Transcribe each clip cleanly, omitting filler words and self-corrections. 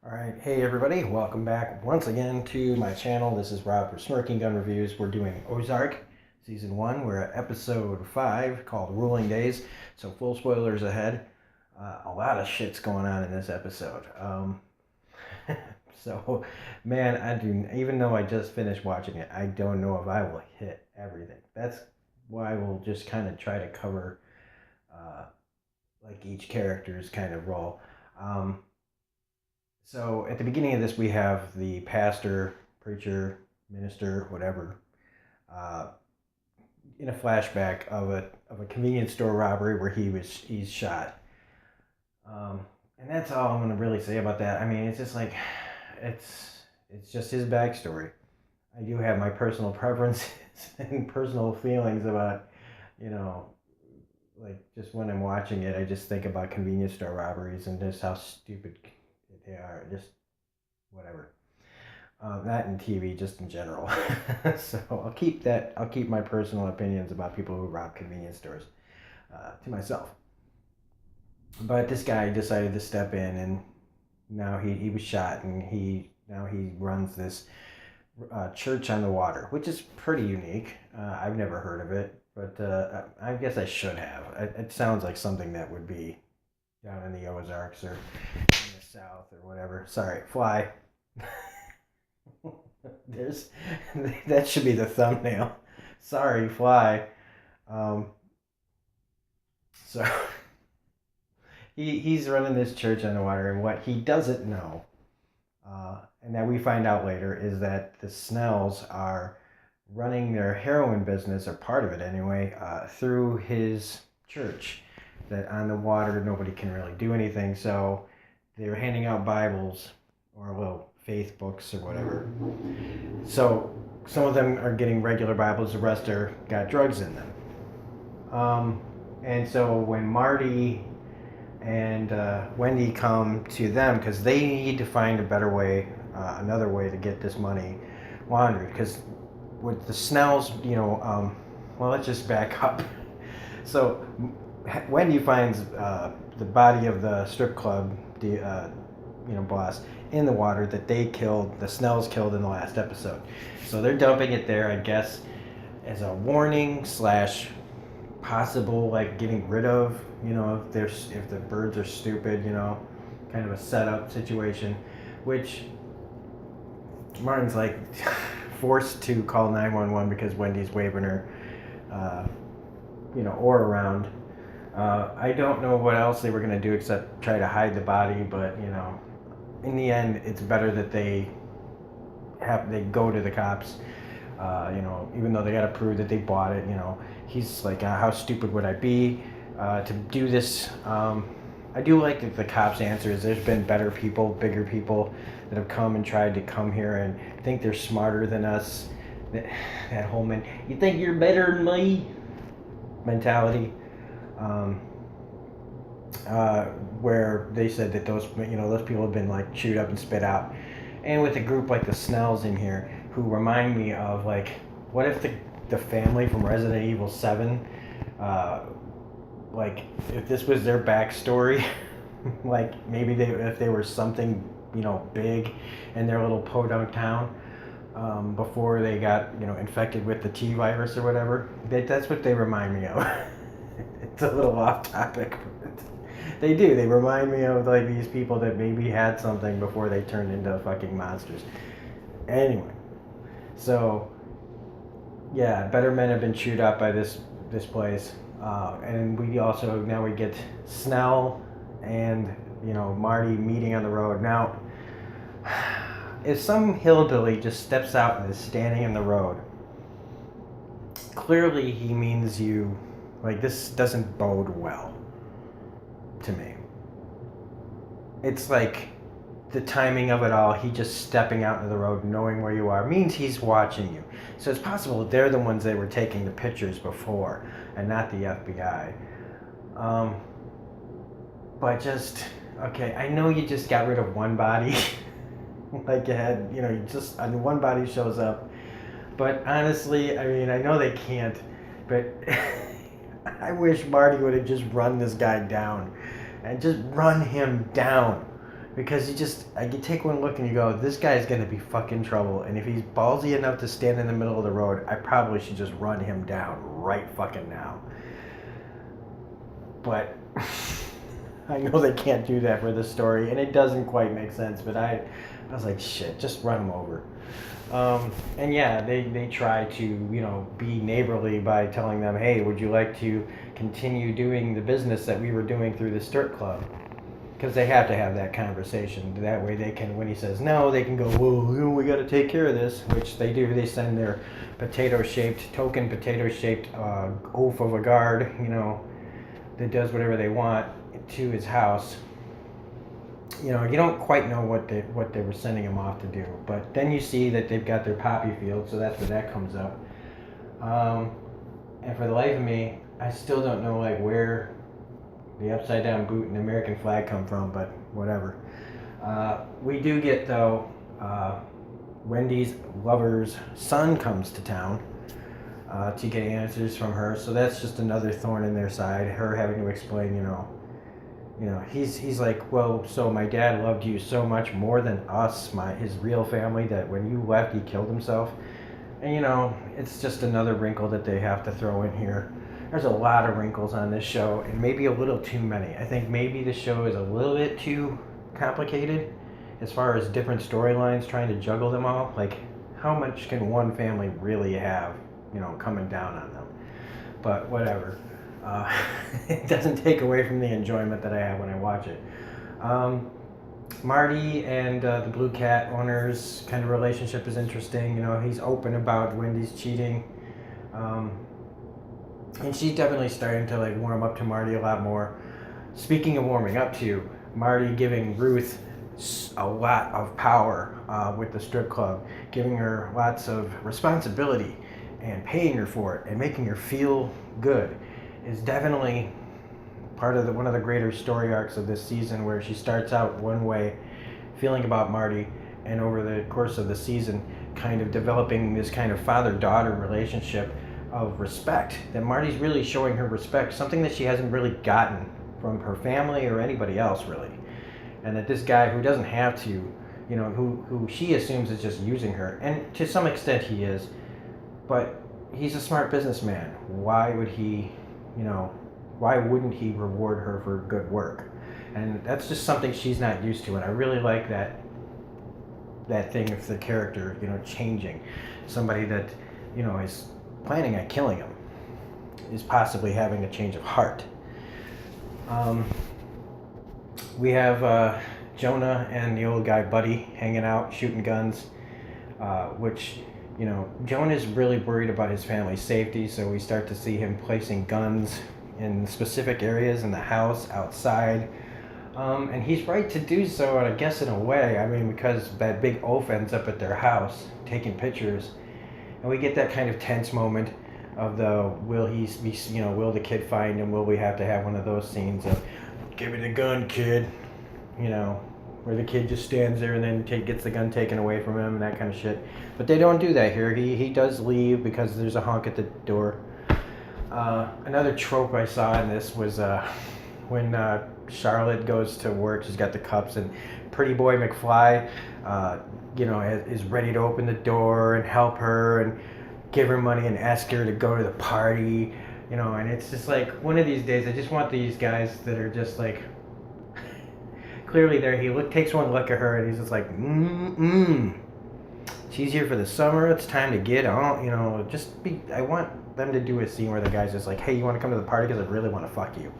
Alright, hey everybody, welcome back once again to my channel. This is Rob for Smirking Gun Reviews. We're doing Ozark, Season 1. We're at Episode 5, called Ruling Days. So full spoilers ahead. A lot of shit's going on in this episode. So, man, even though I just finished watching it, I don't know if I will hit everything. That's why we'll just kind of try to cover, like, each character's kind of role. So at the beginning of this, we have the pastor, preacher, minister, whatever, uh, in a flashback of a convenience store robbery where he's shot. And that's all I'm gonna really say about that. I mean, it's just like it's just his backstory. I do have my personal preferences and personal feelings about, you know, like just when I'm watching it, I just think about convenience store robberies and just how stupid they are, just whatever. Not in TV, just in general. So I'll keep my personal opinions about people who rob convenience stores to myself. But this guy decided to step in, and now he was shot, and now he runs this church on the water, which is pretty unique. I've never heard of it, but I guess I should have. It sounds like something that would be down in the Ozarks or in the South or whatever. Sorry, fly. There's that should be the thumbnail. Sorry, fly. So he's running this church on the water, and what he doesn't know, and that we find out later, is that the Snells are running their heroin business, or part of it anyway, through his church. That on the water nobody can really do anything, so they were handing out Bibles or little faith books or whatever. So some of them are getting regular Bibles, the rest are got drugs in them. And so when Marty and Wendy come to them, because they need to find a better way, another way to get this money laundered, because with the Snells, well, let's just back up. So Wendy finds the body of the strip club, boss, in the water that the Snells killed in the last episode. So they're dumping it there, I guess, as a warning / possible, like, getting rid of, if the birds are stupid, kind of a setup situation, which Martin's like forced to call 911 because Wendy's waving her, oar around. I don't know what else they were going to do except try to hide the body, but, in the end, it's better that they go to the cops, even though they got to prove that they bought it. He's like, how stupid would I be to do this? I do like that the cops' answer is there's been better people, bigger people that have come and tried to come here and think they're smarter than us. That whole you think you're better than me mentality. Where they said that those people have been like chewed up and spit out, and with a group like the Snells in here, who remind me of, like, what if the family from Resident Evil 7, like, if this was their backstory, like maybe if they were something big in their little podunk town, before they got infected with the T virus or whatever. That's what they remind me of. It's a little off topic, but they do. They remind me of, like, these people that maybe had something before they turned into fucking monsters. Anyway, so yeah, better men have been chewed up by this place, and now we get Snell and Marty meeting on the road. Now, if some hillbilly just steps out and is standing in the road, clearly he means you. Like, this doesn't bode well to me. It's like the timing of it all, he just stepping out into the road, knowing where you are, means he's watching you. So it's possible they're the ones that were taking the pictures before and not the FBI. But just, okay, I know you just got rid of one body. Like, you had, one body shows up. But honestly, I mean, I know they can't, but I wish Marty would have just run this guy down. And just run him down. Because you take one look and you go, this guy's gonna be fucking trouble. And if he's ballsy enough to stand in the middle of the road, I probably should just run him down right fucking now. But I know they can't do that for this story, and it doesn't quite make sense. But I was like, shit, just run him over. And yeah, they try to, be neighborly by telling them, hey, would you like to continue doing the business that we were doing through the strip club? Because they have to have that conversation. That way they can, when he says no, they can go, well, we got to take care of this, which they do. They send their token potato-shaped oaf of a guard, that does whatever they want to his house. You don't quite know what they were sending him off to do. But then you see that they've got their poppy field, so that's where that comes up. And for the life of me, I still don't know where the upside down boot and the American flag come from, but whatever. We do get, though, Wendy's lover's son comes to town to get answers from her, so that's just another thorn in their side, her having to explain, he's like, well, so my dad loved you so much more than us, his real family, that when you left, he killed himself. And, it's just another wrinkle that they have to throw in here. There's a lot of wrinkles on this show, and maybe a little too many. I think maybe the show is a little bit too complicated as far as different storylines, trying to juggle them all. Like, how much can one family really have, coming down on them? But whatever. It doesn't take away from the enjoyment that I have when I watch it. Marty and the Blue Cat owner's kind of relationship is interesting. He's open about Wendy's cheating. And she's definitely starting to warm up to Marty a lot more. Speaking of warming up to, Marty giving Ruth a lot of power with the strip club, giving her lots of responsibility and paying her for it and making her feel good is definitely part of one of the greater story arcs of this season, where she starts out one way feeling about Marty, and over the course of the season kind of developing this kind of father-daughter relationship of respect, that Marty's really showing her respect, something that she hasn't really gotten from her family or anybody else really. And that this guy who doesn't have to, who she assumes is just using her, and to some extent he is, but he's a smart businessman. Why would he, why wouldn't he reward her for good work? And that's just something she's not used to, and I really like that thing of the character, changing. Somebody that, is planning on killing him is possibly having a change of heart. We have Jonah and the old guy Buddy hanging out, shooting guns, which, Jonah's really worried about his family's safety, so we start to see him placing guns in specific areas in the house, outside. And he's right to do so, and I guess in a way, because that big oaf ends up at their house taking pictures. And we get that kind of tense moment of will the kid find him? Will we have to have one of those scenes of, give me the gun, kid, where the kid just stands there and then gets the gun taken away from him and that kind of shit. But they don't do that here. He does leave because there's a honk at the door. Another trope I saw in this was when Charlotte goes to work, she's got the cups, and Pretty Boy McFly is ready to open the door and help her and give her money and ask her to go to the party, and it's just like, one of these days I just want these guys that are just like, clearly there, takes one look at her and he's just like, she's here for the summer, it's time to get on, I want them to do a scene where the guy's just like, hey, you want to come to the party because I really want to fuck you.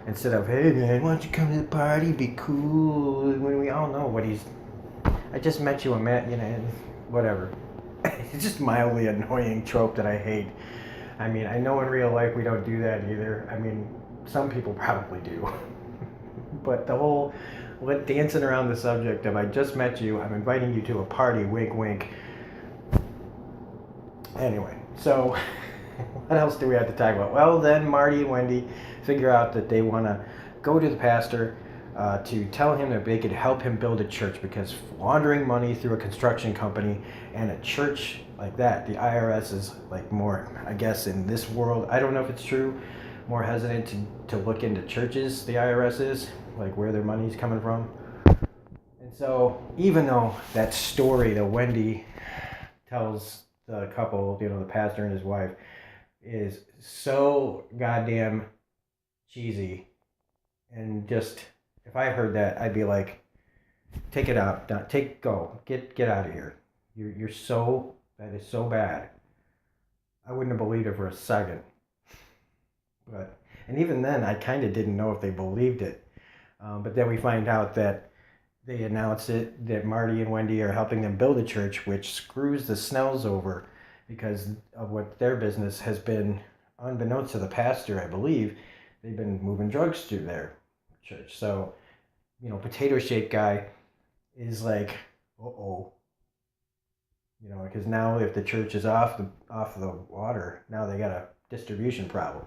Instead of, hey man, why don't you come to the party, be cool, when we all know what I just met you, whatever. It's just mildly annoying trope that I hate. I know in real life we don't do that either. Some people probably do. But the whole dancing around the subject of, I just met you, I'm inviting you to a party, wink wink. Anyway, so what else do we have to talk about? Well, then Marty and Wendy figure out that they want to go to the pastor to tell him that they could help him build a church, because laundering money through a construction company and a church like that, the IRS is more, I guess in this world, I don't know if it's true, more hesitant to look into churches, the IRS is, where their money's coming from. so even though that story that Wendy tells the couple, the pastor and his wife, is so goddamn cheesy, and just if I heard that, I'd be like, take it out, get out of here. You're so, that is so bad. I wouldn't have believed it for a second. But and even then, I kind of didn't know if they believed it. But then we find out that they announce it that Marty and Wendy are helping them build a church, which screws the Snells over because of what their business has been. Unbeknownst to the pastor, I believe, they've been moving drugs through their church. So, potato shaped guy is like, uh-oh. Because now if the church is off the water, now they got a distribution problem,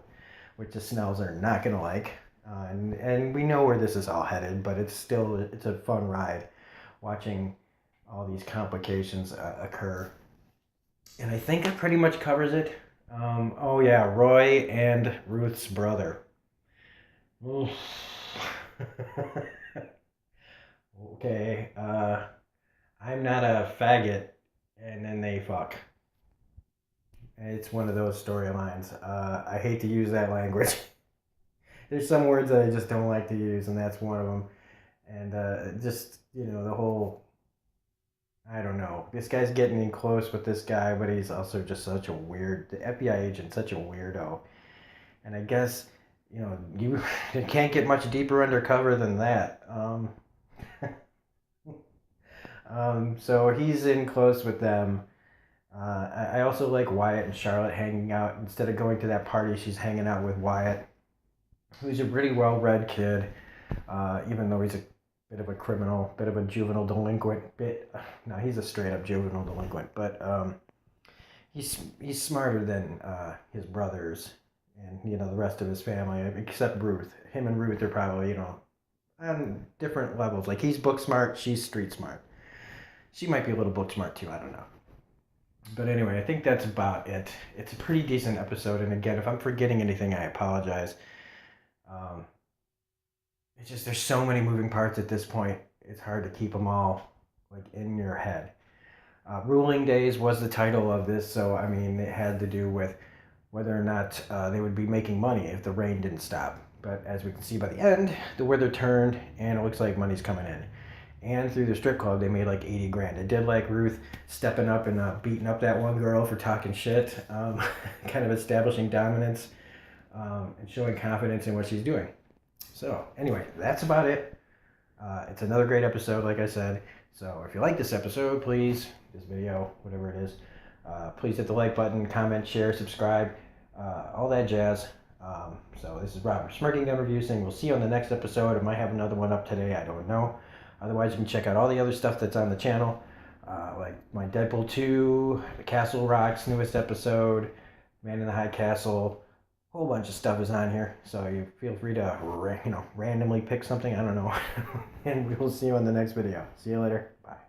which the Snells are not going to like. And we know where this is all headed, but it's a fun ride watching all these complications occur. And I think that pretty much covers it. Oh yeah, Roy and Ruth's brother. Okay, I'm not a faggot, and then they fuck. It's one of those storylines. I hate to use that language. There's some words that I just don't like to use, and that's one of them. And just, the whole, I don't know. This guy's getting in close with this guy, but he's also just such a weird, the FBI agent, such a weirdo. And I guess, you can't get much deeper undercover than that. So he's in close with them. I also like Wyatt and Charlotte hanging out. Instead of going to that party, she's hanging out with Wyatt, who's a pretty well-read kid, even though he's a bit of a criminal, bit of a juvenile delinquent. No, he's a straight-up juvenile delinquent, but he's smarter than his brothers and the rest of his family, except Ruth. Him and Ruth are probably on different levels. Like he's book smart, she's street smart. She might be a little book smart too. I don't know. But anyway, I think that's about it. It's a pretty decent episode, and again, if I'm forgetting anything, I apologize. It's just there's so many moving parts at this point. It's hard to keep them all like in your head. Ruling Days was the title of this, so I mean it had to do with whether or not they would be making money if the rain didn't stop. But as we can see by the end, the weather turned, and it looks like money's coming in. And through the strip club, they made like 80 grand. It did like Ruth stepping up and beating up that one girl for talking shit, kind of establishing dominance and showing confidence in what she's doing. So anyway, that's about it. It's another great episode, like I said. So if you like this episode, please, this video, whatever it is, please hit the like button, comment, share, subscribe, all that jazz. So this is Robert Smirking Gun Review saying we'll see you on the next episode. I might have another one up today. I don't know. Otherwise, you can check out all the other stuff that's on the channel, like my Deadpool 2, the Castle Rock's newest episode, Man in the High Castle. A whole bunch of stuff is on here, so you feel free to randomly pick something. I don't know. And we will see you on the next video. See you later. Bye.